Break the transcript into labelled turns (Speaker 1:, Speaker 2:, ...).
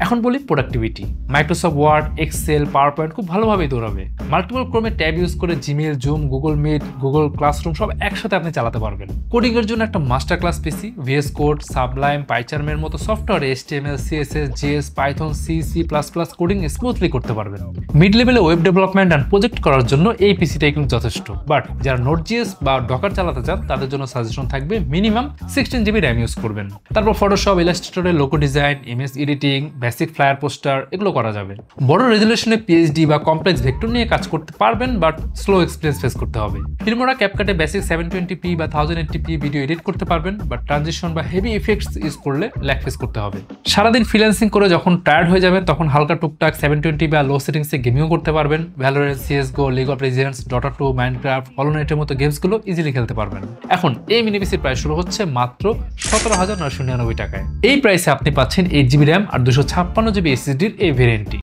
Speaker 1: এখন বলি productivity. Microsoft Word, Excel, PowerPoint খুব ভালোভাবেই দৌড়াবে। মাল্টিপল ক্রমে ট্যাব ইউজ করে Gmail, Zoom, Google Meet, Google Classroom সব একসাথে আপনি চালাতে পারবেন। কোডিং এর জন্য একটা master class PC, VS Code, Sublime, পাইচার্মের মতো software HTML, CSS, JS, Python, C++ coding smoothly করতে পারবেন। মিড লেভেলে ওয়েব ডেভেলপমেন্ট অ্যান্ড প্রজেক্ট করার জন্য এই পিসিটাই কিন্তু যথেষ্ট। বাট যারা Node.js বা ডকার চালাতে চান তাদের জন্য সাজেশন থাকবে মিনিমাম 16 GB র্যাম ইউজ করবেন। তারপর ফটোশপ, ইলাস্ট্রেটরে logo design, image editing, basic flyer poster এগুলো করা যাবে। বড় রেজুলেশনে PhD বা কমপ্লেক্স ভেক্টর নিয়ে কাজ করতে পারবেন, বাট স্লো এক্সপিরিয়েন্স ফেস করতে হবে। ফিল্মোরা ক্যাপকাটে বেসিক 720p বা 1080p ভিডিও এডিট করতে পারবেন, বাট ট্রানজিশন বা হেভি ইফেক্টস ইউজ করলে ল্যাগ ফেস করতে হবে। সারাদিন ফ্রিল্যান্সিং করে যখন টায়ার্ড হয়ে যাবেন তখন হালকা টুকটাক 720 বা লো সেটিংসে গেমিংও করতে পারবেন। Valorant, CSGO, League of Legends, Dota 2, Minecraft, হলো নাইটের মতো গেমসগুলো ইজিলি খেলতে পারবেন। এখন এই মিনি পিসির প্রাইস শুরু হচ্ছে মাত্র 17,999 টাকায়। এই প্রাইসে আপনি পাচ্ছেন 8 GB র্যাম আর 256 GB SSD-র এই ভেরিয়েন্টটি।